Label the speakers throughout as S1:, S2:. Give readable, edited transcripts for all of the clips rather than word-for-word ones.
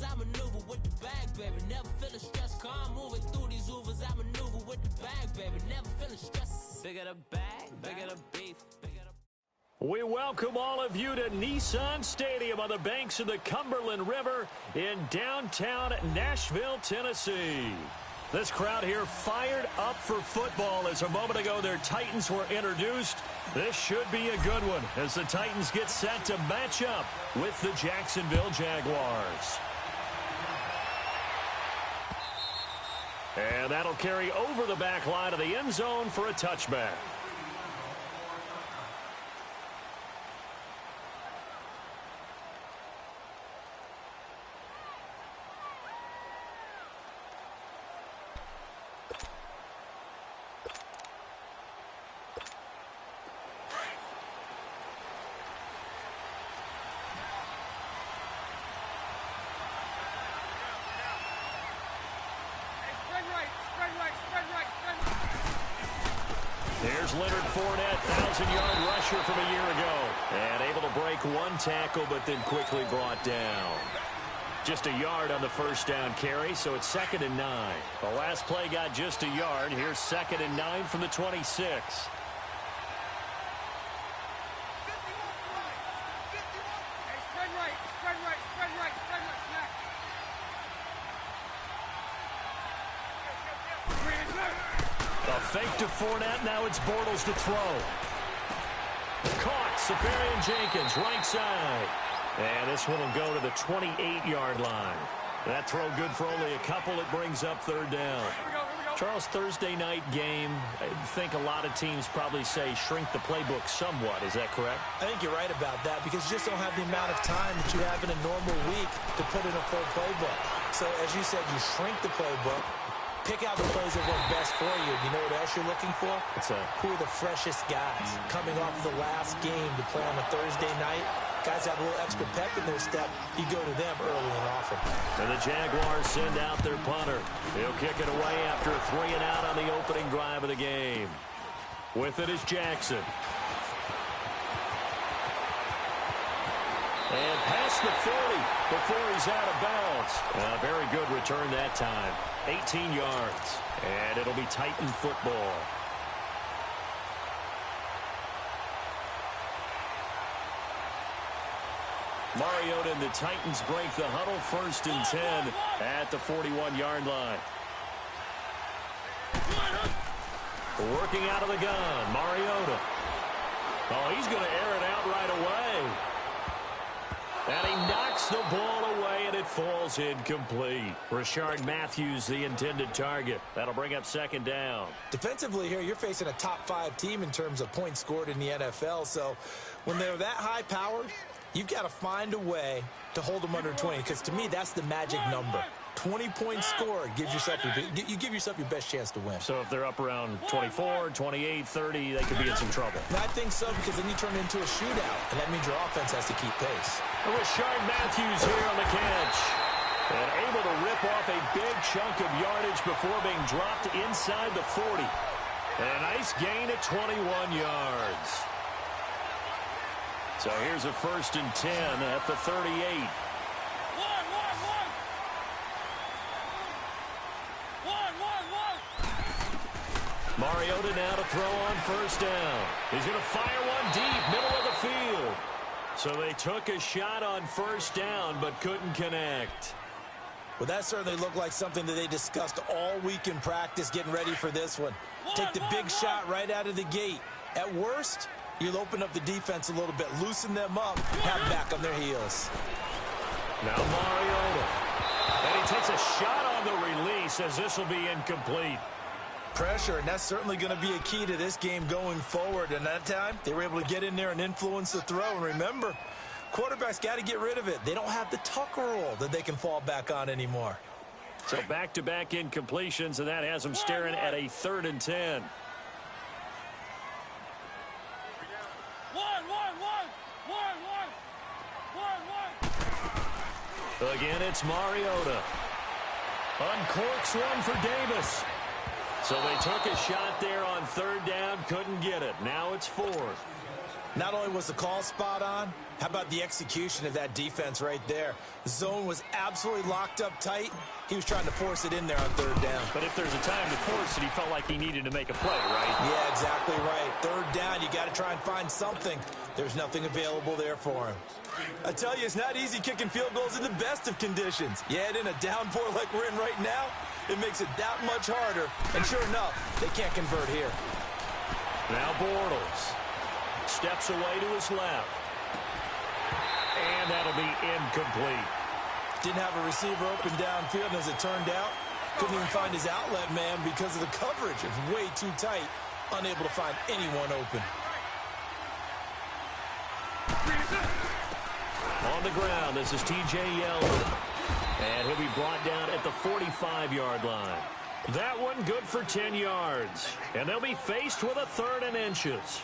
S1: I maneuver with the bag, baby. Never feeling stressed, calm moving through these Ubers. I maneuver with the bag, baby. Never feeling stressed. Bigger the bag, bigger the beef, bigger the...
S2: We welcome all of you to Nissan Stadium on the banks of the Cumberland River in downtown Nashville, Tennessee. This crowd here fired up for football as a moment ago their Titans were introduced. This should be a good one as the Titans get set to match up with the Jacksonville Jaguars. And that'll carry over the back line of the end zone for a touchback. Here's Leonard Fournette, 1,000-yard rusher from a year ago. And able to break one tackle, but then quickly brought down. Just a yard on the first down carry, so it's 2nd and 9. The last play got just a yard. Here's 2nd and 9 from the 26. Fake to Fournette, now it's Bortles to throw. Caught, Safarian Jenkins, right side. And this one will go to the 28-yard line. That throw good for only a couple. It brings up 3rd down. Charles, Thursday night game, I think a lot of teams probably say shrink the playbook somewhat. Is that correct?
S3: I think you're right about that because you just don't have the amount of time that you have in a normal week to put in a full playbook. So, as you said, you shrink the playbook. Pick out the plays that work best for you. You know what else you're looking for? Who are the freshest guys coming off the last game to play on a Thursday night? Guys have a little extra pep in their step. You go to them early and often.
S2: And the Jaguars send out their punter. He'll kick it away after a 3 and out on the opening drive of the game. With it is Jackson. And past the 40 before he's out of bounds. A very good return that time. 18 yards. And it'll be Titan football. Mariota and the Titans break the huddle, 1st and 10 at the 41-yard line. Working out of the gun, Mariota. Oh, he's going to air it out right away. And he knocks the ball away, and it falls incomplete. Rashard Matthews, the intended target. That'll bring up 2nd down.
S3: Defensively here, you're facing a top-5 team in terms of points scored in the NFL. So when they're that high-powered, you've got to find a way to hold them under 20. Because to me, that's the magic number. 20 points scored gives yourself you give yourself your best chance to win.
S2: So if they're up around 24, 28, 30, they could be in some trouble.
S3: And I think so because then you turn it into a shootout, and that means your offense has to keep pace.
S2: Rashard Matthews here on the catch. And able to rip off a big chunk of yardage before being dropped inside the 40. And a nice gain at 21 yards. So here's a 1st and 10 at the 38. Mariota now to throw on 1st down. He's going to fire one deep, middle of the field. So they took a shot on 1st down, but couldn't connect.
S3: Well, that certainly looked like something that they discussed all week in practice getting ready for this one. Take the big shot right out of the gate. At worst, you'll open up the defense a little bit, loosen them up, have back on their heels.
S2: Now Mariota. And he takes a shot on the release as this will be incomplete.
S3: Pressure, and that's certainly going to be a key to this game going forward. And that time, they were able to get in there and influence the throw. And remember, quarterbacks got to get rid of it. They don't have the Tucker roll that they can fall back on anymore.
S2: So back-to-back incompletions, and that has them staring at a 3rd and 10. Again, it's Mariota. Uncorks one for Davis. So they took a shot there on 3rd down, couldn't get it. Now it's 4th.
S3: Not only was the call spot on, how about the execution of that defense right there? The zone was absolutely locked up tight. He was trying to force it in there on third down.
S2: But if there's a time to force it, he felt like he needed to make a play, right?
S3: Yeah, exactly right. Third down, you got to try and find something. There's nothing available there for him. I tell you, it's not easy kicking field goals in the best of conditions. Yet in a downpour like we're in right now, it makes it that much harder. And sure enough, they can't convert here.
S2: Now Bortles steps away to his left. And that'll be incomplete.
S3: Didn't have a receiver open downfield, and as it turned out, couldn't even find his outlet man because of the coverage. It was way too tight, unable to find anyone open.
S2: On the ground, this is T.J. Yeldon. And he'll be brought down at the 45-yard line. That one good for 10 yards. And they'll be faced with a 3rd and inches.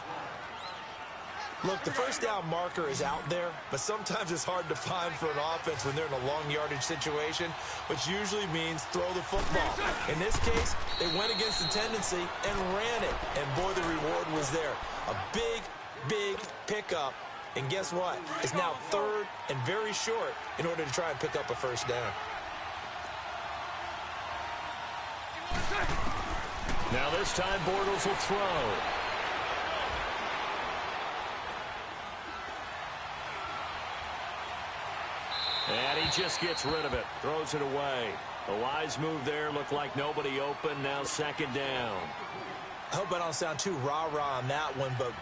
S3: Look, the first down marker is out there, but sometimes it's hard to find for an offense when they're in a long yardage situation, which usually means throw the football. In this case, they went against the tendency and ran it, and boy, the reward was there. A big, big pickup, and guess what? It's now 3rd and very short in order to try and pick up a first down.
S2: Now this time, Bortles will throw. And he just gets rid of it. Throws it away. A wise move there. Looked like nobody open. Now 2nd down.
S3: I hope I don't sound too rah-rah on that one, but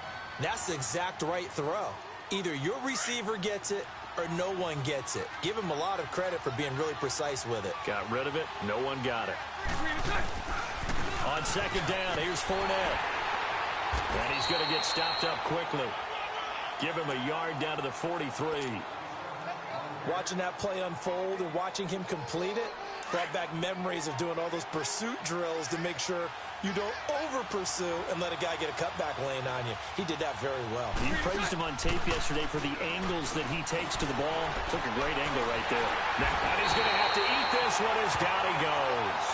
S3: that's the exact right throw. Either your receiver gets it or no one gets it. Give him a lot of credit for being really precise with it.
S2: Got rid of it. No one got it. On 2nd down, here's Fournette. And he's going to get stopped up quickly. Give him a yard down to the 43.
S3: Watching that play unfold and watching him complete it brought back memories of doing all those pursuit drills to make sure you don't over-pursue and let a guy get a cutback lane on you. He did that very well.
S2: You praised him on tape yesterday for the angles that he takes to the ball. Took a great angle right there. Now, and he's going to have to eat this one as down he goes.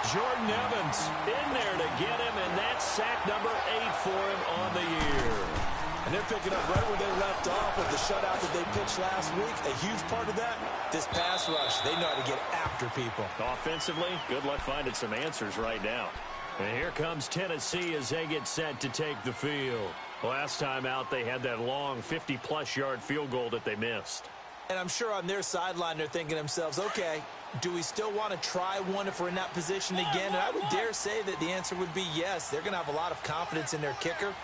S2: Jordan Evans in there to get him, and that's sack number 8 for him on the year.
S3: And they're picking up right where they left off with the shutout that they pitched last week. A huge part of that, this pass rush. They know how to get after people.
S2: Offensively, good luck finding some answers right now. And here comes Tennessee as they get set to take the field. Last time out, they had that long 50-plus yard field goal that they missed.
S3: And I'm sure on their sideline, they're thinking to themselves, okay, do we still want to try one if we're in that position again? And I would dare say that the answer would be yes. They're going to have a lot of confidence in their kicker.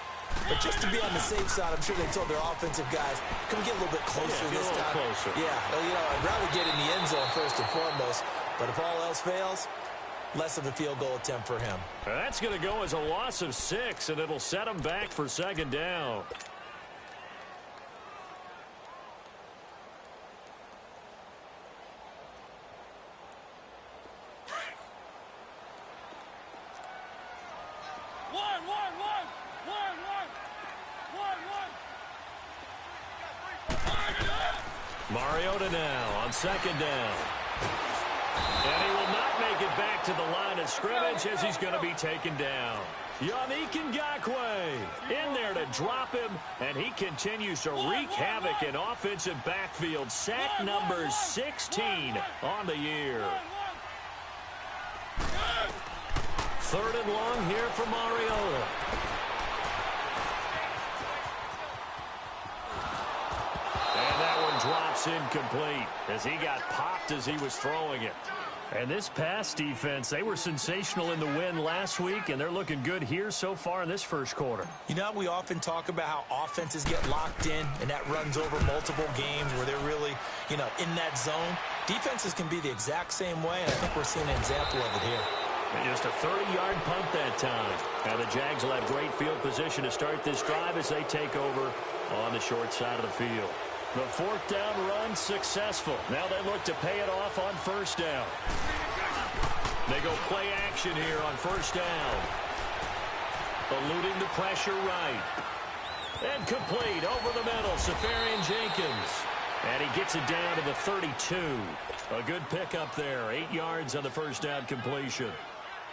S3: But just to be on the safe side, I'm sure they told their offensive guys, can we get a little bit closer this time?
S2: Closer.
S3: Yeah, well, you know, I'd rather get in the end zone first and foremost. But if all else fails, less of a field goal attempt for him.
S2: That's going to go as a loss of 6, and it'll set him back for 2nd down. Mariota now on 2nd down. And he will not make it back to the line of scrimmage as he's going to be taken down. Yannick Ngakoue in there to drop him, and he continues to wreak havoc in offensive backfield. Sack number 16 on the year. 3rd and long here for Mariota. Drops incomplete as he got popped as he was throwing it. And this pass defense, they were sensational in the win last week, and they're looking good here so far in this first quarter.
S3: You know, we often talk about how offenses get locked in, and that runs over multiple games where they're really, you know, in that zone. Defenses can be the exact same way, and I think we're seeing an example of it here.
S2: And just a 30-yard punt that time. And the Jags will have great field position to start this drive as they take over on the short side of the field. The 4th down run successful. Now they look to pay it off on 1st down. They go play action here on 1st down. Eluding the pressure right. And complete over the middle. Safarian Jenkins. And he gets it down to the 32. A good pickup there. 8 yards on the 1st down completion.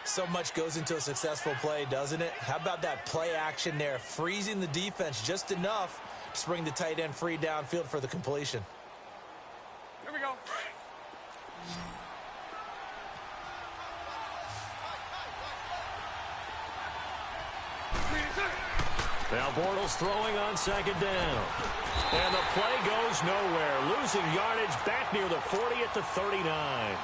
S3: So much goes into a successful play, doesn't it? How about that play action there, freezing the defense just enough to bring the tight end free downfield for the completion.
S4: Here we go.
S2: Now Bortles throwing on second down. And the play goes nowhere. Losing yardage back near the 40 at the 39.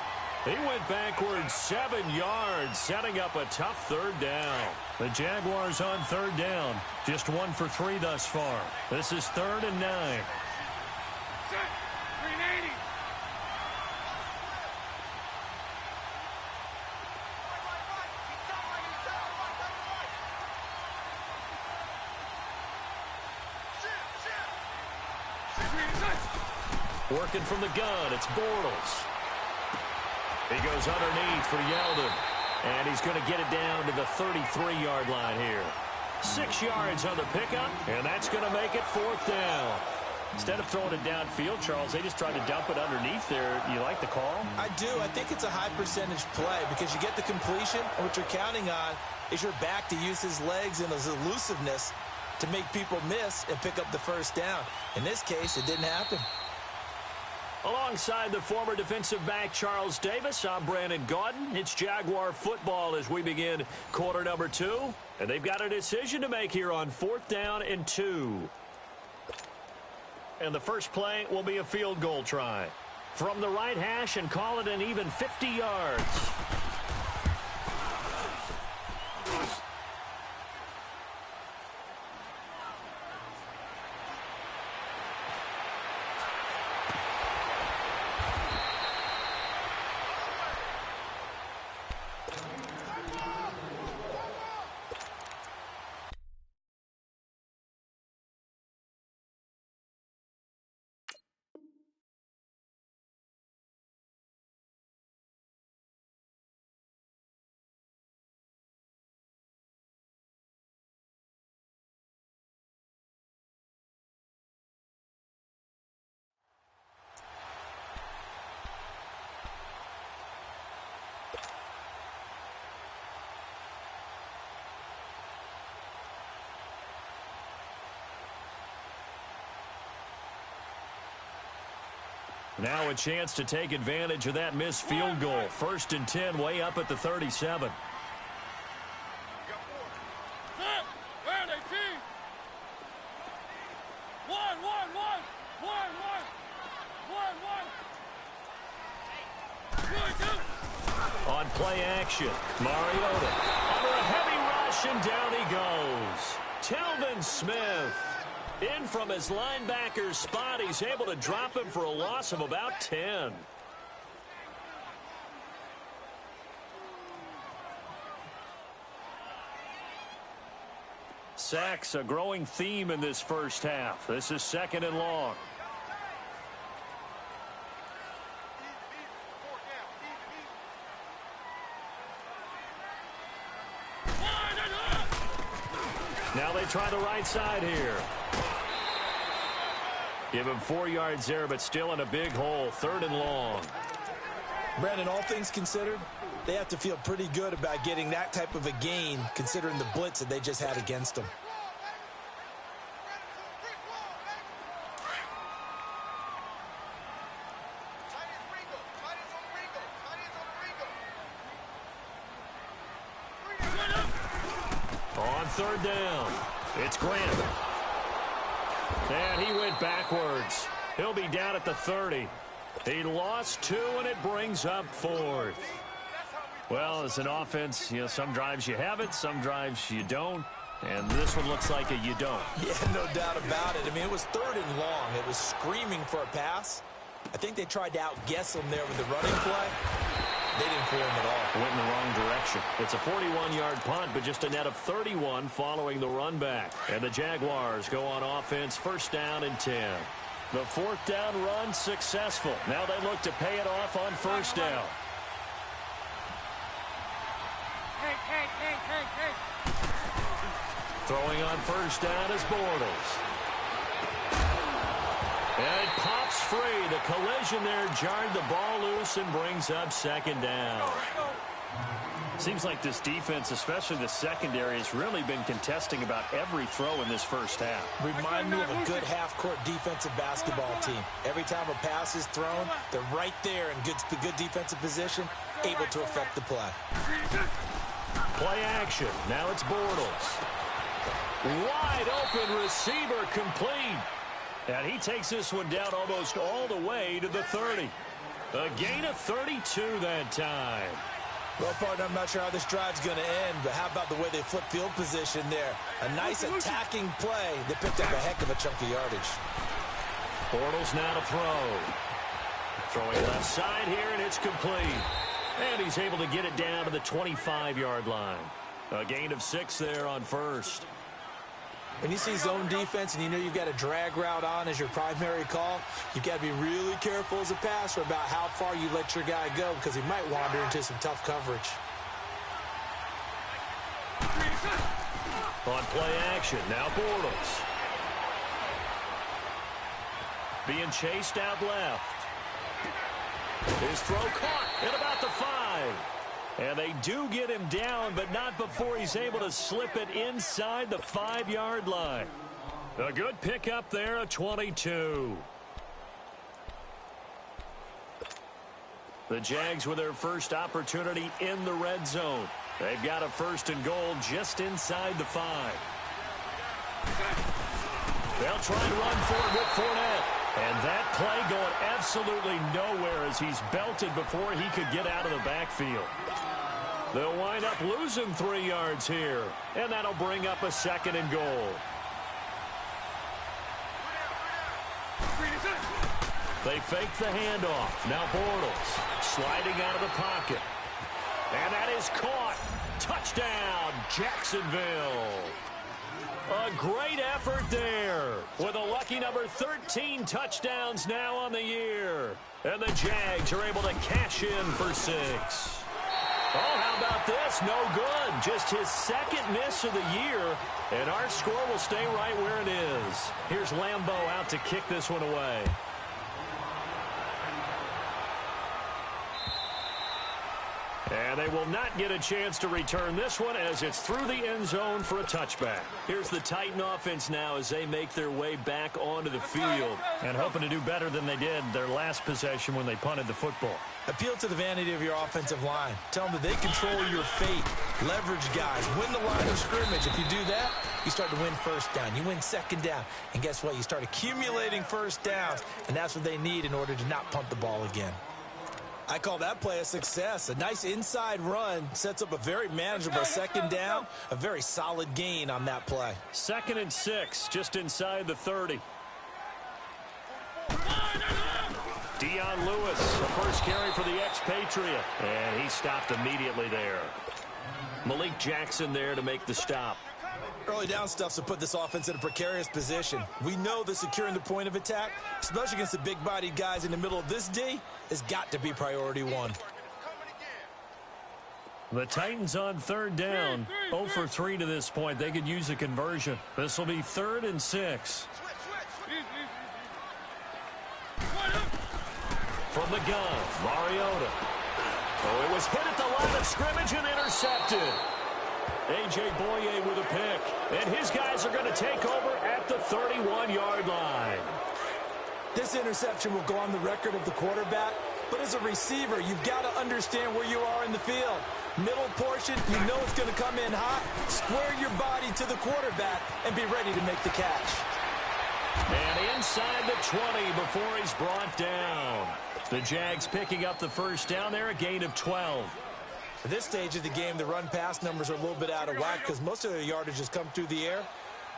S2: He went backwards 7 yards, setting up a tough third down. The Jaguars on third down. Just 1 for 3 thus far. This is 3rd and 9.
S4: Set. 380.
S2: Working from the gun, it's Bortles. He goes underneath for Yeldon. And he's going to get it down to the 33-yard line here. 6 yards on the pickup, and that's going to make it 4th down. Instead of throwing it downfield, Charles, they just tried to dump it underneath there. You like the call?
S3: I do. I think it's a high percentage play because you get the completion, and what you're counting on is your back to use his legs and his elusiveness to make people miss and pick up the first down. In this case, it didn't happen.
S2: Alongside the former defensive back Charles Davis, I'm Brandon Gaudin. It's Jaguar football as we begin quarter number 2. And they've got a decision to make here on 4th down and 2. And the first play will be a field goal try. From the right hash and call it an even 50 yards. Now a chance to take advantage of that missed field goal. 1st and 10, way up at the 37. On play action, Mariota under a heavy rush, and down he goes. Telvin Smith. In from his linebacker spot, he's able to drop him for a loss of about 10. Sacks, a growing theme in this first half. This is 2nd and long. Now they try the right side here. Give him 4 yards there, but still in a big hole. 3rd and long.
S3: Brandon, all things considered, they have to feel pretty good about getting that type of a gain, considering the blitz that they just had against them.
S2: On 3rd down, it's Grant. And he went backwards. He'll be down at the 30. He lost 2, and it brings up 4th. Well, as an offense, you know, some drives you have it, some drives you don't. And this one looks like a you don't.
S3: Yeah, no doubt about it. I mean, it was 3rd and long. It was screaming for a pass. I think they tried to outguess him there with the running play. They didn't fool him at all.
S2: Went in the wrong direction. It's a 41-yard punt, but just a net of 31 following the run back. And the Jaguars go on offense, 1st down and 10. The 4th down run successful. Now they look to pay it off on 1st down.
S4: Hey.
S2: Throwing on 1st down is Bortles. And it pops free. The collision there jarred the ball loose and brings up 2nd down. Seems like this defense, especially the secondary, has really been contesting about every throw in this first half.
S3: Remind me of a good half-court defensive basketball team. Every time a pass is thrown, they're right there in good defensive position, able to affect the play.
S2: Play action. Now it's Bortles. Wide open receiver complete. And he takes this one down almost all the way to the 30. A gain of 32 that time.
S3: Well, partner, I'm not sure how this drive's going to end, but how about the way they flip field position there? A nice attacking play. They picked up a heck of a chunk of yardage.
S2: Bortles now to throw. Throwing left side here, and it's complete. And he's able to get it down to the 25-yard line. A gain of 6 there on first.
S3: When you see zone defense and you know you've got a drag route on as your primary call, you've got to be really careful as a passer about how far you let your guy go because he might wander into some tough coverage.
S2: On play action, now Bortles. Being chased out left. His throw caught at about the 5. And they do get him down, but not before he's able to slip it inside the 5-yard line. A good pickup there, a 22. The Jags with their first opportunity in the red zone. They've got a 1st and goal just inside the 5. They'll try and run for it with Fournette. And that play going absolutely nowhere as he's belted before he could get out of the backfield. They'll wind up losing 3 yards here. And that'll bring up a 2nd and goal. They fake the handoff. Now Bortles sliding out of the pocket. And that is caught. Touchdown, Jacksonville. A great effort there with a lucky number 13 touchdowns now on the year. And the Jags are able to cash in for 6. Oh, how about this? No good. Just his 2nd miss of the year. And our score will stay right where it is. Here's Lambeau out to kick this one away. And they will not get a chance to return this one as it's through the end zone for a touchback. Here's the Titan offense now as they make their way back onto the field and hoping to do better than they did their last possession when they punted the football.
S3: Appeal to the vanity of your offensive line. Tell them that they control your fate. Leverage guys. Win the line of scrimmage. If you do that, you start to win 1st down. You win 2nd down. And guess what? You start accumulating 1st downs. And that's what they need in order to not punt the ball again. I call that play a success. A nice inside run sets up a very manageable 2nd down. A very solid gain on that play.
S2: 2nd and 6, just inside the 30. Dion Lewis, the first carry for the expatriate. And he stopped immediately there. Malik Jackson there to make the stop.
S3: Early down stuff's to put this offense in a precarious position. We know that securing the point of attack, especially against the big-bodied guys in the middle of this D, has got to be priority 1.
S2: The Titans on 3rd down. 0 for 3 to this point. They could use a conversion. This will be 3rd and 6. From the gun, Mariota. Oh, it was hit at the line of scrimmage and intercepted. A.J. Boye with a pick. And his guys are going to take over at the 31-yard line.
S3: This interception will go on the record of the quarterback, but as a receiver, you've got to understand where you are in the field. Middle portion, you know it's going to come in hot. Square your body to the quarterback and be ready to make the catch.
S2: And inside the 20 before he's brought down. The Jags picking up the 1st down there, a gain of 12.
S3: At this stage of the game, the run-pass numbers are a little bit out of whack because most of their yardage has come through the air.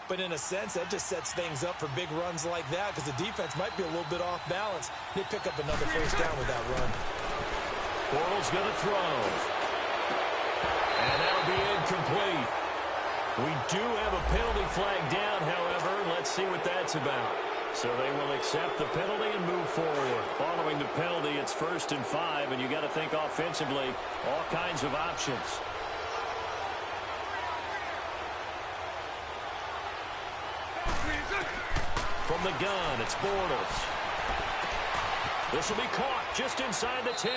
S3: But in a sense, that just sets things up for big runs like that because the defense might be a little bit off balance. They pick up another 1st down with that run.
S2: Bortles going to throw. And that'll be incomplete. We do have a penalty flag down, however. Let's see what that's about. So they will accept the penalty and move forward. Following the penalty, it's 1st and 5, and you got to think offensively, all kinds of options. From the gun, it's Bortles. This will be caught just inside the 10.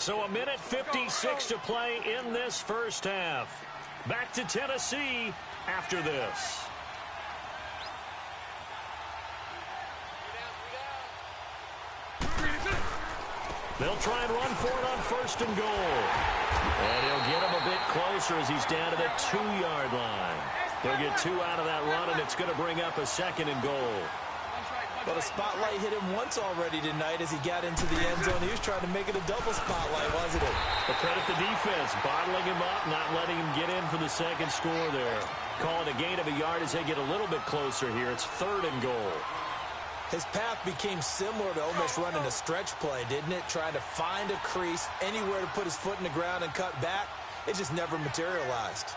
S2: So 1:56 to play in this first half. Back to Tennessee after this. They'll try and run for it on 1st and goal. And he'll get him a bit closer as he's down to the 2-yard line. He'll get 2 out of that run, and it's going to bring up a 2nd and goal.
S3: Well, the spotlight hit him once already tonight as he got into the end zone. He was trying to make it a double spotlight, wasn't it?
S2: But credit the defense, bottling him up, not letting him get in for the 2nd score there. Calling a gain of a yard as they get a little bit closer here. It's 3rd and goal.
S3: His path became similar to almost running a stretch play, didn't it? Trying to find a crease, anywhere to put his foot in the ground and cut back. It just never materialized.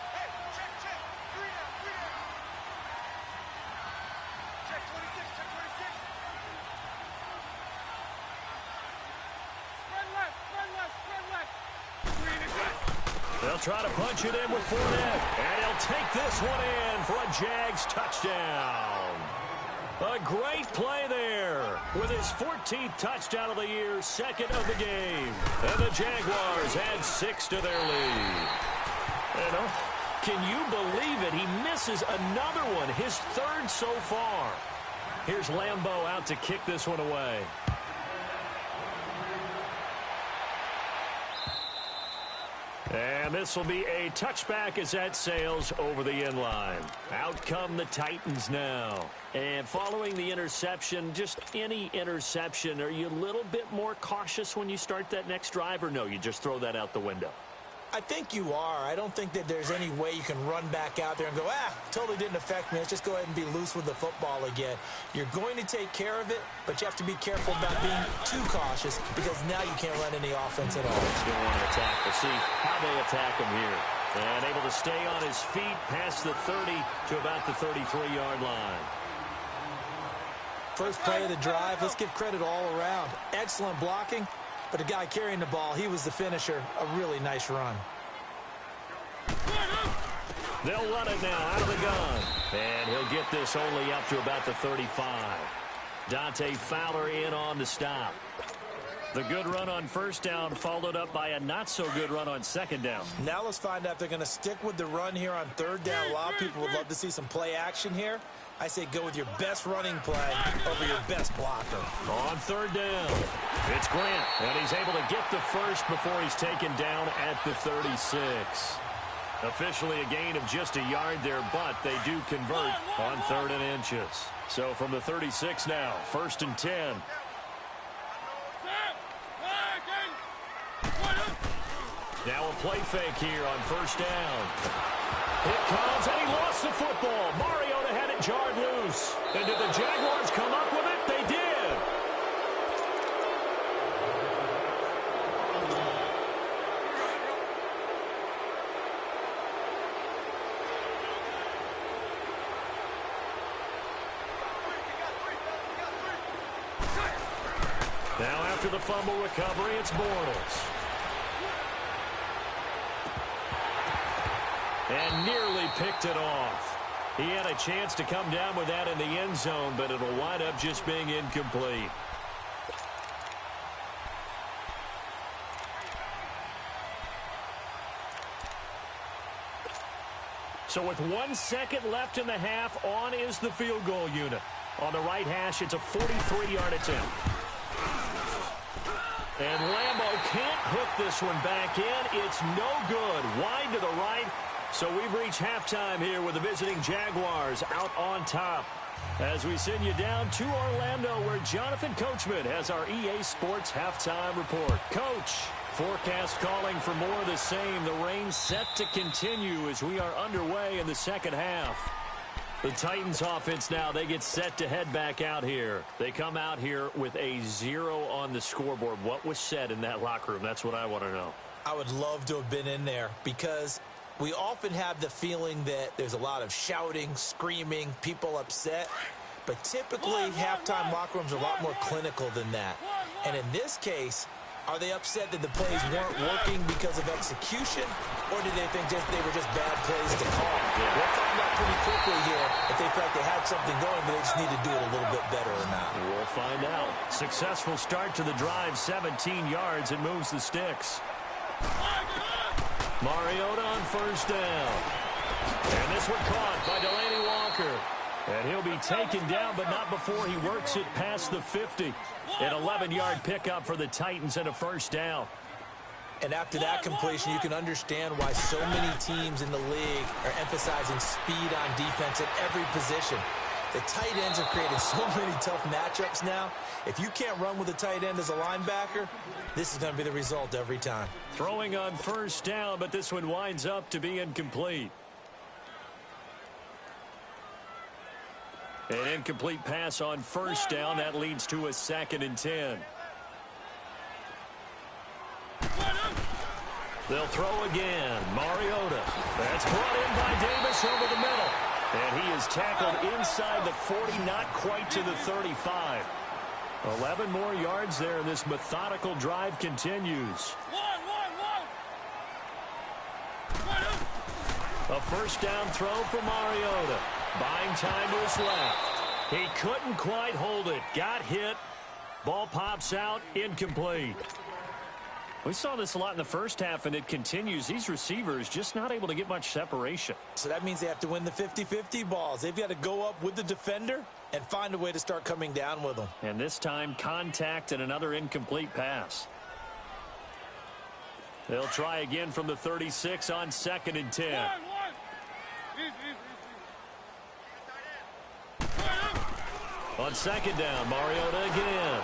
S2: They'll try to punch it in with Fournette, and he'll take this one in for a Jags touchdown. A great play there with his 14th touchdown of the year, 2nd of the game. And the Jaguars add 6 to their lead. Can you believe it? He misses another one, his 3rd so far. Here's Lambeau out to kick this one away. And this will be a touchback as that sails over the end line. Out come the Titans now. And following the interception, just any interception, are you a little bit more cautious when you start that next drive, or no, you just throw that out the window?
S3: I think you are. I don't think that there's any way you can run back out there and go, totally didn't affect me. Let's just go ahead and be loose with the football again. You're going to take care of it, but you have to be careful about being too cautious because now you can't run any offense at all.
S2: He's going to want to attack. We'll see how they attack him here. And able to stay on his feet past the 30 to about the 33-yard line.
S3: First play of the drive, let's give credit all around. Excellent blocking. But the guy carrying the ball, he was the finisher. A really nice run.
S2: They'll run it now out of the gun. And he'll get this only up to about the 35. Dante Fowler in on the stop. The good run on 1st down followed up by a not-so-good run on 2nd down.
S3: Now let's find out if they're going to stick with the run here on 3rd down. A lot of people would love to see some play action here. I say go with your best running play over your best blocker.
S2: On 3rd down, it's Grant, and he's able to get the first before he's taken down at the 36. Officially a gain of just a yard there, but they do convert on 3rd and inches. So from the 36 now, 1st and 10. Now a play fake here on 1st down. It comes, and he lost the football. Mariota had it jarred loose. And did the Jaguars come up with it? They did. Now after the fumble recovery, it's Bortles. And nearly picked it off. He had a chance to come down with that in the end zone, but it'll wind up just being incomplete. So with 1 second left in the half, on is the field goal unit. On the right hash, it's a 43-yard attempt. And Lambeau can't hook this one back in. It's no good. Wide to the right. So we've reached halftime here with the visiting Jaguars out on top. As we send you down to Orlando, where Jonathan Coachman has our EA Sports halftime report. Coach, forecast calling for more of the same. The rain set to continue as we are underway in the 2nd half. The Titans offense now, they get set to head back out here. They come out here with a 0 on the scoreboard. What was said in that locker room? That's what I want to know.
S3: I would love to have been in there because we often have the feeling that there's a lot of shouting, screaming, people upset. But typically, halftime locker rooms are a lot more clinical than that. And in this case, are they upset that the plays weren't working because of execution, or did they think they were just bad plays to call? We'll find out pretty quickly here if they feel like they had something going, but they just need to do it a little bit better or not.
S2: We'll find out. Successful start to the drive, 17 yards. It moves the sticks. Mariota on first down. And this one caught by Delaney Walker. And he'll be taken down, but not before he works it past the 50. An 11-yard pickup for the Titans and a first down.
S3: And after that completion, you can understand why so many teams in the league are emphasizing speed on defense at every position. The tight ends have created so many tough matchups now. If you can't run with a tight end as a linebacker, this is going to be the result every time.
S2: Throwing on first down, but this one winds up to be incomplete. An incomplete pass on first down. That leads to a 2nd and 10. They'll throw again. Mariota. That's brought in by Davis over the middle. And he is tackled inside the 40, not quite to the 35. 11 more yards there, and this methodical drive continues. A first down throw for Mariota. Buying time to his left. He couldn't quite hold it. Got hit. Ball pops out. Incomplete. We saw this a lot in the first half, and it continues. These receivers just not able to get much separation.
S3: So that means they have to win the 50-50 balls. They've got to go up with the defender and find a way to start coming down with them.
S2: And this time, contact and another incomplete pass. They'll try again from the 36 on 2nd and 10. On 2nd down, Mariota again.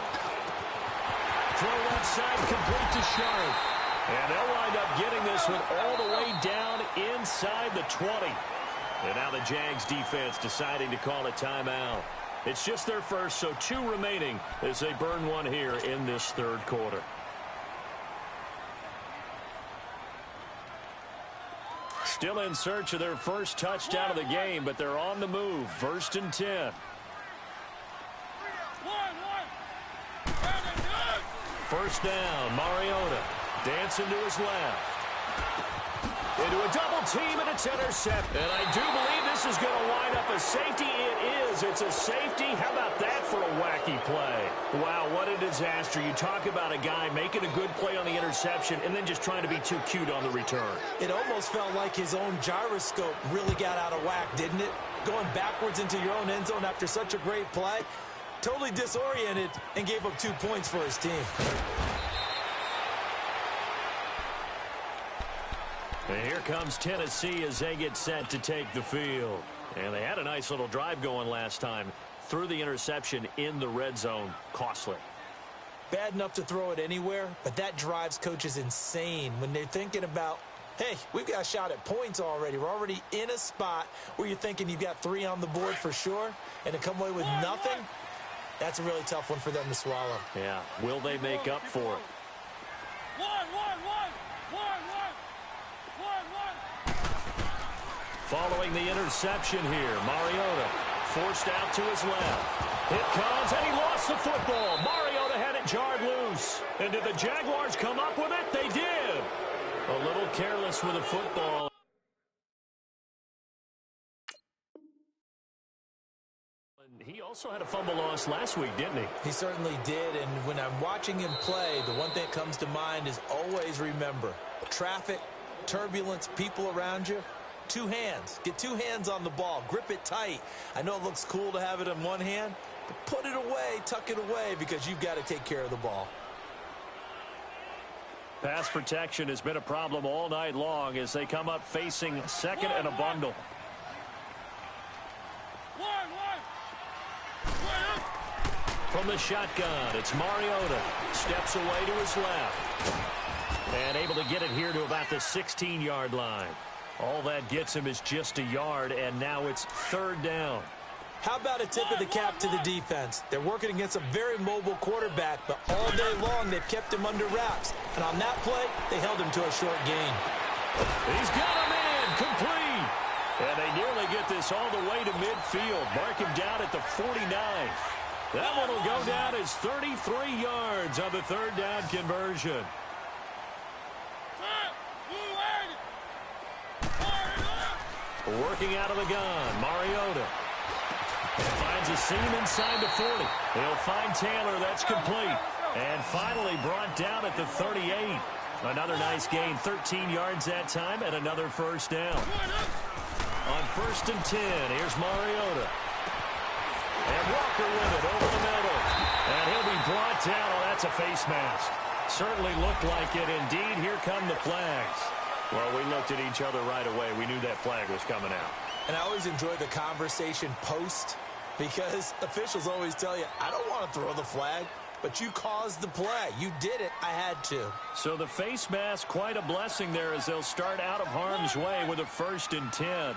S2: Throw left side, complete to Sharp. And they'll wind up getting this one all the way down inside the 20. And now the Jags defense deciding to call a timeout. It's just their first, so 2 remaining as they burn one here in this 3rd quarter. Still in search of their first touchdown of the game, but they're on the move. 1st and 10. First down, Mariota dancing to his left. Into a double team, and it's intercepted. And I do believe this is going to wind up a safety. It is. It's a safety. How about that for a wacky play? Wow, what a disaster. You talk about a guy making a good play on the interception and then just trying to be too cute on the return.
S3: It almost felt like his own gyroscope really got out of whack, didn't it? Going backwards into your own end zone after such a great play. Totally disoriented and gave up 2 points for his team.
S2: And here comes Tennessee as they get set to take the field. And they had a nice little drive going last time. Threw the interception in the red zone. Costly.
S3: Bad enough to throw it anywhere, but that drives coaches insane when they're thinking about, hey, we've got a shot at points already. We're already in a spot where you're thinking you've got 3 on the board for sure, and to come away with nothing, that's a really tough one for them to swallow.
S2: Yeah. Will they make up for it? Following the interception here, Mariota forced out to his left. It comes, and he lost the football. Mariota had it jarred loose. And did the Jaguars come up with it? They did. A little careless with the football. He also had a fumble loss last week, didn't he?
S3: He certainly did, and when I'm watching him play, the one thing that comes to mind is always remember, traffic, turbulence, people around you, 2 hands. Get 2 hands on the ball. Grip it tight. I know it looks cool to have it in one hand, but put it away, tuck it away, because you've got to take care of the ball.
S2: Pass protection has been a problem all night long as they come up facing 2nd and a bundle. From the shotgun, it's Mariota. Steps away to his left. And able to get it here to about the 16-yard line. All that gets him is just a yard, and now it's 3rd down.
S3: How about a tip of the cap to the defense? They're working against a very mobile quarterback, but all day long they've kept him under wraps. And on that play, they held him to a short gain.
S2: He's got him in, complete. And they nearly get this all the way to midfield. Mark him down at the 49. That one will go down as 33 yards on the 3rd down conversion. Working out of the gun, Mariota. a seam inside the 40. He'll find Taylor. That's complete. And finally brought down at the 38. Another nice gain, 13 yards that time, and another first down. On 1st and 10, here's Mariota. And Walker with it over the middle. And he'll be brought down. Oh, that's a face mask. Certainly looked like it. Indeed, here come the flags. Well, we looked at each other right away. We knew that flag was coming out.
S3: And I always enjoy the conversation post because officials always tell you, I don't want to throw the flag, but you caused the play. You did it. I had to.
S2: So the face mask, quite a blessing there as they'll start out of harm's way with a 1st and 10.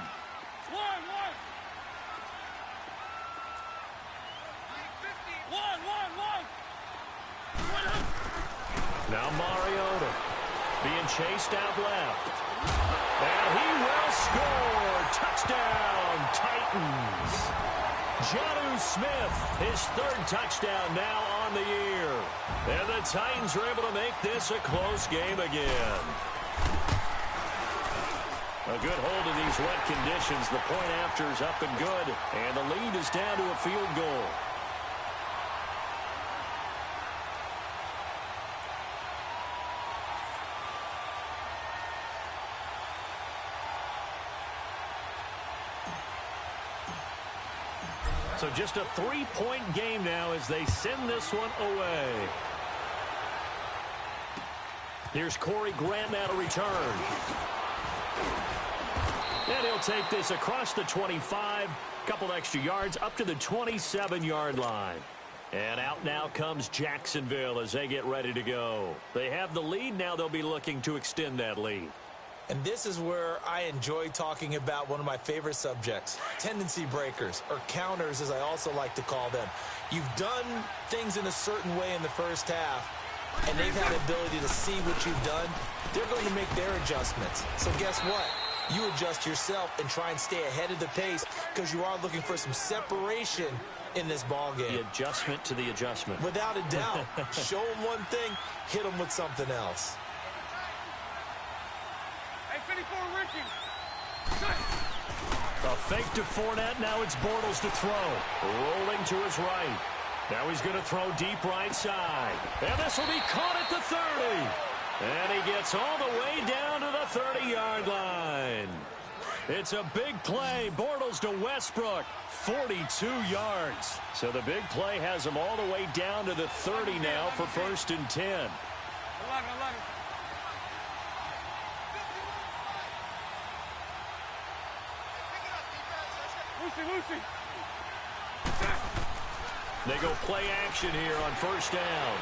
S2: Now Mariota being chased out left. And he will score. Touchdown, Titans. Jonnu Smith, his 3rd touchdown now on the year. And the Titans are able to make this a close game again. A good hold of these wet conditions. The point after is up and good. And the lead is down to a field goal. So just a 3-point game now as they send this one away. Here's Corey Grant now to return. And he'll take this across the 25. Couple extra yards up to the 27-yard line. And out now comes Jacksonville as they get ready to go. They have the lead. Now they'll be looking to extend that lead.
S3: And this is where I enjoy talking about one of my favorite subjects, tendency breakers, or counters as I also like to call them. You've done things in a certain way in the first half, and they've had the ability to see what you've done. They're going to make their adjustments. So guess what? You adjust yourself and try and stay ahead of the pace because you are looking for some separation in this ball game.
S2: The adjustment to the adjustment.
S3: Without a doubt. Show them one thing, hit them with something else.
S2: A fake to Fournette. Now it's Bortles to throw. Rolling to his right. Now he's going to throw deep right side. And this will be caught at the 30. And he gets all the way down to the 30-yard line. It's a big play. Bortles to Westbrook. 42 yards. So the big play has him all the way down to the 30 now for 1st and 10.
S4: 11. Lucy.
S2: They go play action here on 1st down.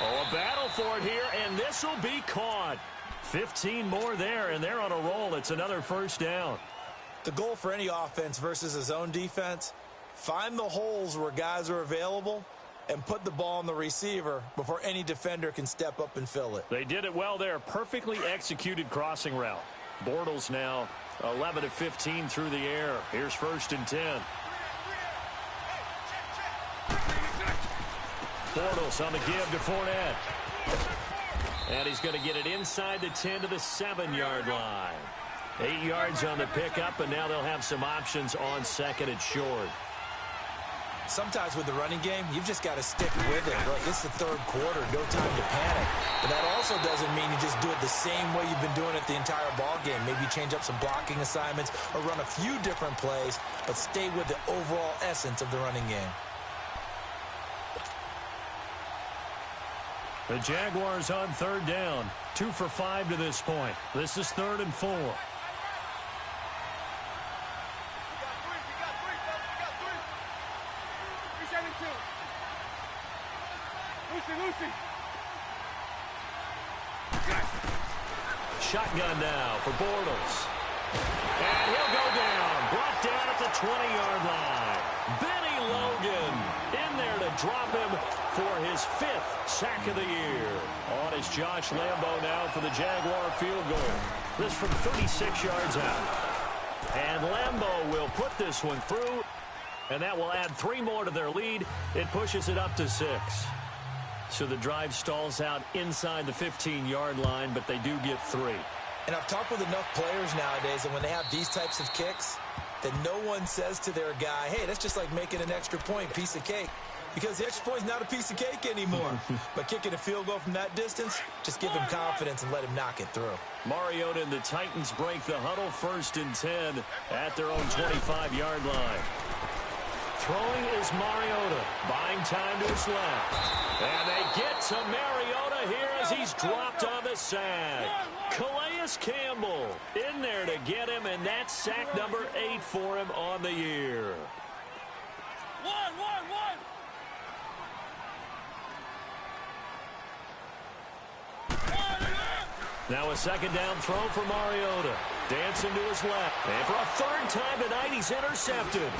S2: Oh, a battle for it here, and this will be caught. 15 more there, and they're on a roll. It's another 1st down.
S3: The goal for any offense versus a zone defense, find the holes where guys are available and put the ball on the receiver before any defender can step up and fill it.
S2: They did it well there. Perfectly executed crossing route. Bortles now 11 of 15 through the air. Here's 1st and 10. Bortles on the give to Fournette. And he's going to get it inside the 10 to the 7-yard line. 8 yards on the pickup, and now they'll have some options on 2nd and short.
S3: Sometimes with the running game, you've just got to stick with it. Look, it's the 3rd quarter, no time to panic. But that also doesn't mean you just do it the same way you've been doing it the entire ball game. Maybe change up some blocking assignments or run a few different plays, but stay with the overall essence of the running game.
S2: The Jaguars on 3rd down. 2 for 5 to this point. This is 3rd and 4.
S4: Lucy.
S2: Shotgun now for Bortles. And he'll go down. Brought down at the 20-yard line. Benny Logan in there to drop him for his 5th sack of the year. On is Josh Lambo now for the Jaguar field goal. This from 36 yards out. And Lambo will put this one through. And that will add 3 more to their lead. It pushes it up to 6. So the drive stalls out inside the 15-yard line, but they do get 3.
S3: And I've talked with enough players nowadays, and when they have these types of kicks, that no one says to their guy, hey, that's just like making an extra point, piece of cake. Because the extra point is not a piece of cake anymore. But kicking a field goal from that distance, just give him confidence and let him knock it through.
S2: Mariota and the Titans break the huddle, 1st and 10 at their own 25-yard line. Throwing is Mariota, buying time to his left. And they get to Mariota here as he's dropped on the sack. Calais Campbell in there to get him, and that's sack number 8 for him on the year.
S4: One.
S2: Now a 2nd down throw for Mariota. Dancing to his left. And for a 3rd time tonight, he's intercepted.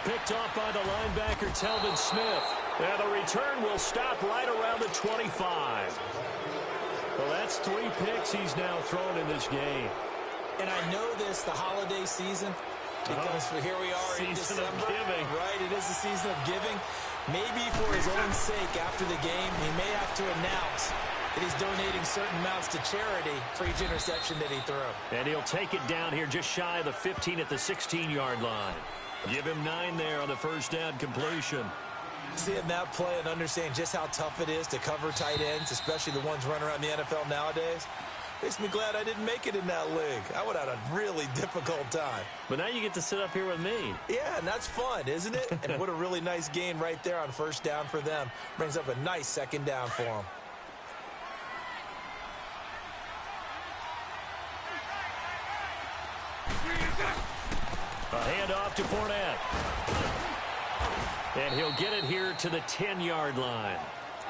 S2: Picked off by the linebacker, Telvin Smith. And the return will stop right around the 25. Well, that's 3 picks he's now thrown in this game.
S3: And I know this, the holiday season, because here we are in December.
S2: Season of giving.
S3: Right, it is the season of giving. Maybe for his own sake, after the game, he may have to announce that he's donating certain amounts to charity for each interception that he threw.
S2: And he'll take it down here just shy of the 15 at the 16-yard line. Give him 9 there on the 1st down completion.
S3: Seeing that play and understanding just how tough it is to cover tight ends, especially the ones running around the NFL nowadays, makes me glad I didn't make it in that league. I would have had a really difficult time.
S2: But now you get to sit up here with me.
S3: Yeah, and that's fun, isn't it? And what a really nice gain right there on 1st down for them. Brings up a nice 2nd down for them.
S2: A handoff to Fournette. And he'll get it here to the 10-yard line.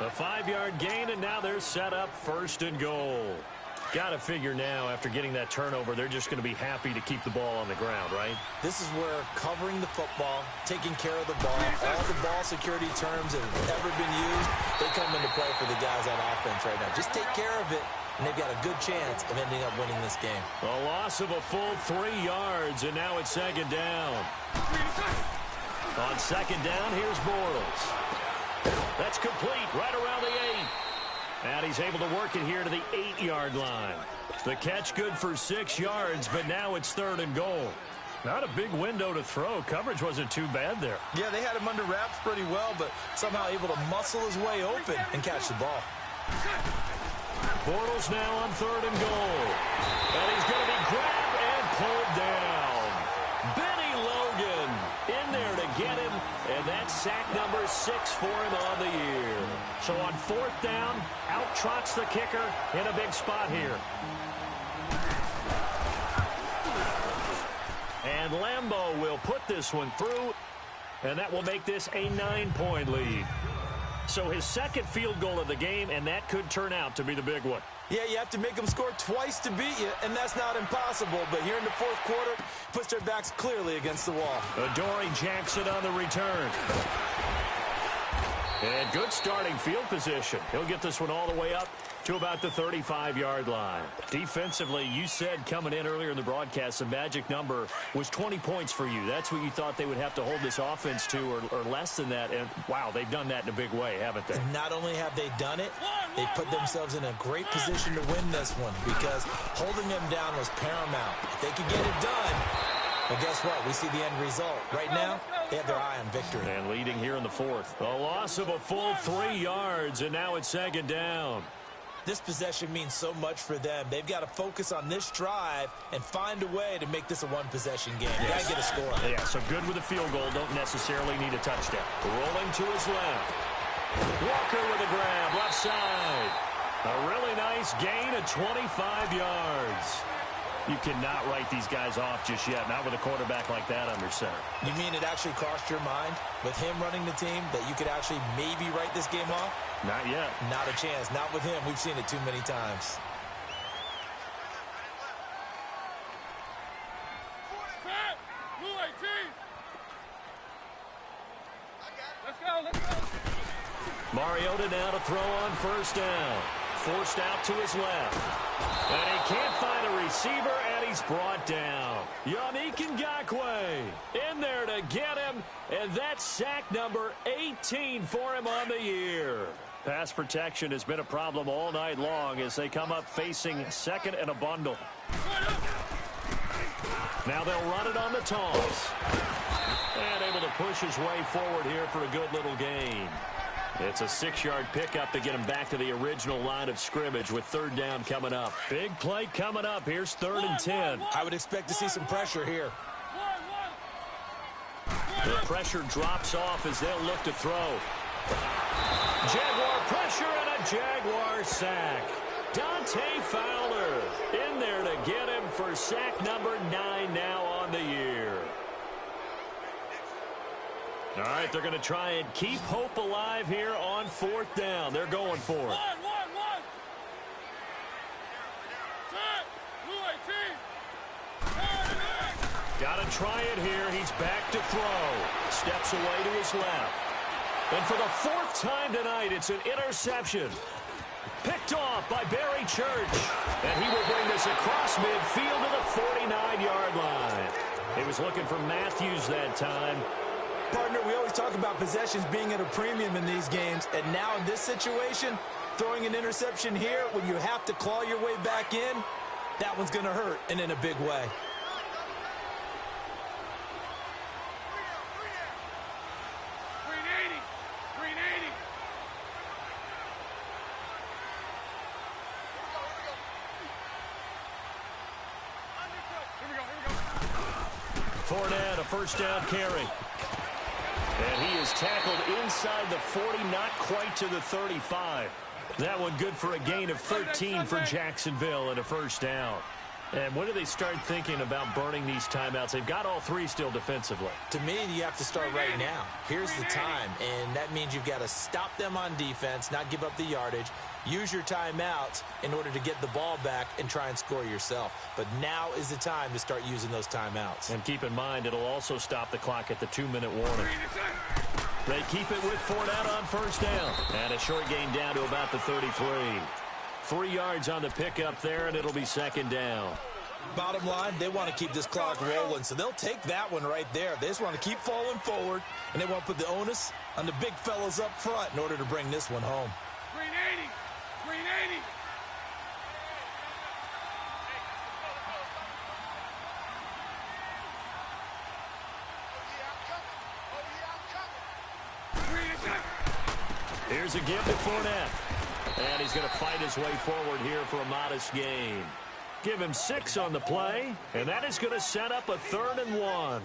S2: A 5-yard gain, and now they're set up 1st and goal. Got to figure now, after getting that turnover, they're just going to be happy to keep the ball on the ground, right?
S3: This is where covering the football, taking care of the ball, all the ball security terms that have ever been used, they come into play for the guys on offense right now. Just take care of it, and they've got a good chance of ending up winning this game.
S2: A loss of a full 3 yards, and now it's 2nd down. On 2nd down, here's Bortles. That's complete right around the 8. And he's able to work it here to the 8-yard line. The catch good for 6 yards, but now it's 3rd and goal. Not a big window to throw. Coverage wasn't too bad there.
S3: Yeah, they had him under wraps pretty well, but somehow able to muscle his way open and catch the ball.
S2: Bortles now on 3rd and goal. And he's going to be grabbed and pulled down. Benny Logan in there to get him, and that's sack number 6 for him on the year. So on 4th down, out trots the kicker in a big spot here. And Lambeau will put this one through, and that will make this a 9-point lead. So his 2nd field goal of the game, and that could turn out to be the big one.
S3: Yeah, you have to make them score twice to beat you, and that's not impossible. But here in the 4th quarter, puts their backs clearly against the wall.
S2: Adoree Jackson on the return. And good starting field position. He'll get this one all the way up to about the 35-yard line. Defensively, you said coming in earlier in the broadcast, the magic number was 20 points for you. That's what you thought they would have to hold this offense to, or less than that. And, wow, they've done that in a big way, haven't they?
S3: And not only have they done it, they put themselves in a great position to win this one because holding them down was paramount. If they could get it done, well, guess what? We see the end result. Right now, they have their eye on victory.
S2: And leading here in the 4th. A loss of a full 3 yards, and now it's 2nd down.
S3: This possession means so much for them. They've got to focus on this drive and find a way to make this a one-possession game. You got to get a score.
S2: Yeah, so good with a field goal. Don't necessarily need a touchdown. Rolling to his left. Walker with a grab, left side. A really nice gain of 25 yards. You cannot write these guys off just yet, not with a quarterback like that under center.
S3: You mean it actually crossed your mind with him running the team that you could actually maybe write this game off?
S2: Not yet.
S3: Not a chance. Not with him. We've seen it too many times.
S4: Let's go.
S2: Mariota now to throw on 1st down. Forced out to his left. And he can't find a receiver, and he's brought down. Yannick Ngakoue in there to get him, and that's sack number 18 for him on the year. Pass protection has been a problem all night long as they come up facing 2nd and a bundle. Now they'll run it on the toss. And able to push his way forward here for a good little gain. It's a 6-yard pickup to get him back to the original line of scrimmage with third down coming up. Big play coming up. Here's 3rd and 10.
S3: I would expect to see some pressure here.
S2: The pressure drops off as they'll look to throw. Jaguar pressure and a Jaguar sack. Dante Fowler in there to get him for sack number 9 now on the year. All right, they're going to try and keep hope alive here on 4th down. They're going for it. Got to try it here. He's back to throw. Steps away to his left. And for the 4th time tonight, it's an interception. Picked off by Barry Church. And he will bring this across midfield to the 49-yard line. He was looking for Matthews that time.
S3: Partner, we always talk about possessions being at a premium in these games. And now in this situation, throwing an interception here when you have to claw your way back in, that one's going to hurt, and in a big way.
S2: Fournette, a first down carry. And he is tackled inside the 40, not quite to the 35. That one good for a gain of 13 for Jacksonville and a first down. And when do they start thinking about burning these timeouts? They've got all 3 still defensively.
S3: To me, you have to start right now. Here's the time, and that means you've got to stop them on defense, not give up the yardage, use your timeouts in order to get the ball back and try and score yourself. But now is the time to start using those timeouts.
S2: And keep in mind, it'll also stop the clock at the 2-minute warning. They keep it with Fournette on first down. And a short gain down to about the 33. 3 yards on the pickup there, and it'll be second down.
S3: Bottom line, they want to keep this clock rolling, so they'll take that one right there. They just want to keep falling forward, and they want to put the onus on the big fellas up front in order to bring this one home.
S4: 380. 380.
S2: Here's a give to Fournette. And he's going to fight his way forward here for a modest gain. Give him 6 on the play, and that is going to set up a 3rd and 1.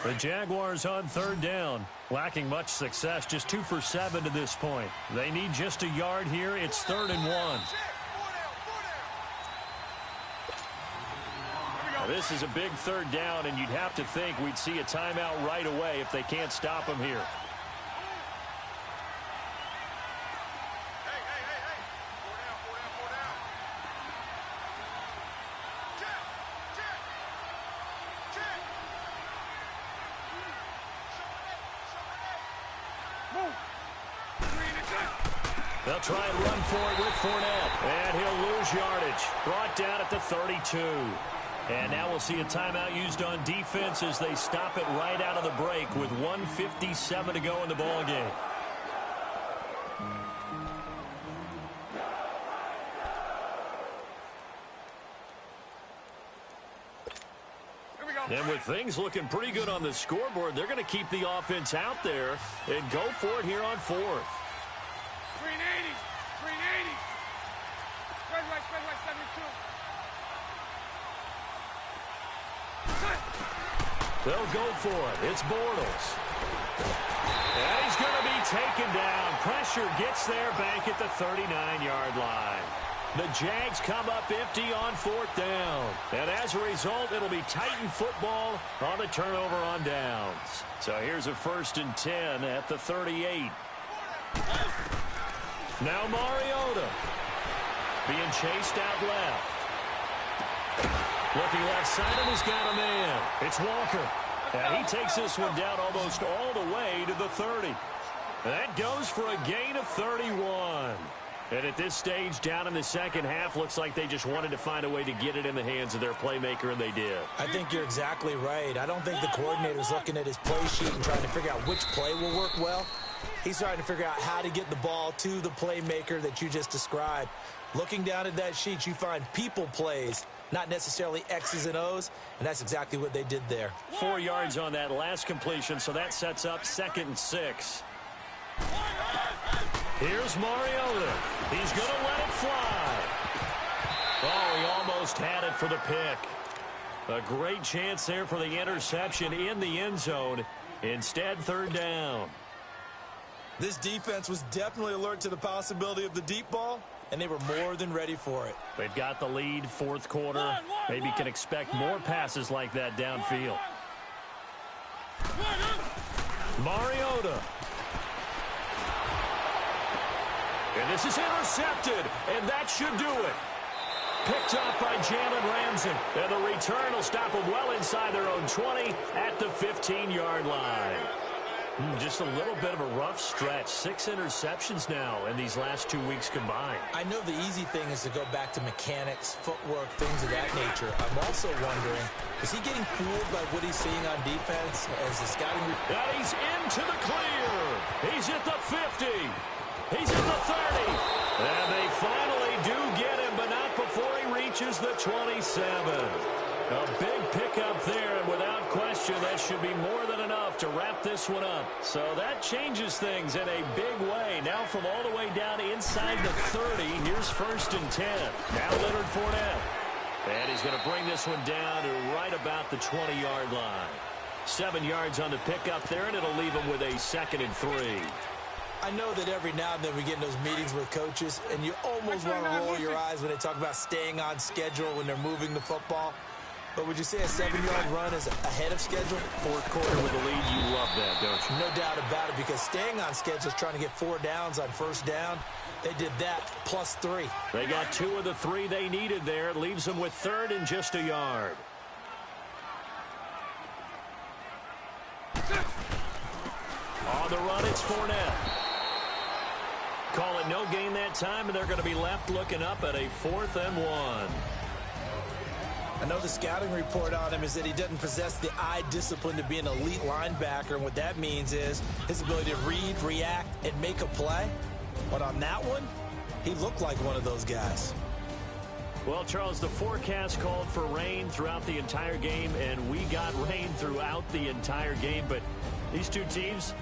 S2: The Jaguars on 3rd down. Lacking much success, just 2 for 7 to this point. They need just a yard here. It's 3rd and 1. Now, this is a big 3rd down, and you'd have to think we'd see a timeout right away if they can't stop him here. They'll try and run for it with Fournette. And he'll lose yardage. Brought down at the 32. And now we'll see a timeout used on defense as they stop it right out of the break with 1:57 to go in the ballgame. And with things looking pretty good on the scoreboard, they're going to keep the offense out there and go for it here on 4th.
S4: 380. 380. Spread right, 72.
S2: They'll go for it. It's Bortles. And he's going to be taken down. Pressure gets there back at the 39-yard line. The Jags come up empty on 4th down. And as a result, it'll be Titan football on the turnover on downs. So here's a 1st and 10 at the 38. Now Mariota being chased out left. Looking left side, and he's got a man. It's Walker. And he takes this one down almost all the way to the 30. And that goes for a gain of 31. And at this stage, down in the second half, looks like they just wanted to find a way to get it in the hands of their playmaker, and they did.
S3: I think you're exactly right. I don't think the coordinator's looking at his play sheet and trying to figure out which play will work well. He's trying to figure out how to get the ball to the playmaker that you just described. Looking down at that sheet, you find people plays not necessarily X's and O's, and that's exactly what they did there.
S2: 4 yards on that last completion, so that sets up 2nd and 6. Here's Mariota. He's going to let it fly. Oh, he almost had it for the pick. A great chance there for the interception in the end zone. Instead, 3rd down.
S3: This defense was definitely alert to the possibility of the deep ball, and they were more than ready for it.
S2: They've got the lead, 4th quarter. Maybe can expect more passes like that downfield. Mariota. And this is intercepted, and that should do it. Picked up by Jalen Ramsey. And the return will stop them well inside their own 20 at the 15-yard line. Just a little bit of a rough stretch. 6 interceptions now in these last 2 weeks combined.
S3: I know the easy thing is to go back to mechanics, footwork, things of that nature. I'm also wondering, is he getting fooled by what he's seeing on defense as the scouting report?
S2: And he's into the clear. He's at the 50. He's at the 30. And they finally do get him, but not before he reaches the 27. A big pickup there, and without question, that should be more than enough to wrap this one up. So that changes things in a big way. Now from all the way down inside the 30, here's 1st and 10. Now Leonard Fournette. And he's going to bring this one down to right about the 20-yard line. 7 yards on the pickup there, and it'll leave him with a 2nd and 3.
S3: I know that every now and then we get in those meetings with coaches, and you almost want to roll your eyes when they talk about staying on schedule when they're moving the football. But would you say a 7-yard run is ahead of schedule?
S2: 4th quarter with the lead, you love that, don't you?
S3: No doubt about it, because staying on schedule is trying to get 4 downs on 1st down. They did that, plus 3.
S2: They got 2 of the 3 they needed there. It leaves them with 3rd and just a yard. On the run, it's Fournette. Call it no gain that time, and they're going to be left looking up at a 4th and 1.
S3: I know the scouting report on him is that he doesn't possess the eye discipline to be an elite linebacker, and what that means is his ability to read, react, and make a play. But on that one, he looked like one of those guys.
S2: Well, Charles, the forecast called for rain throughout the entire game, and we got rain throughout the entire game. But these two teams,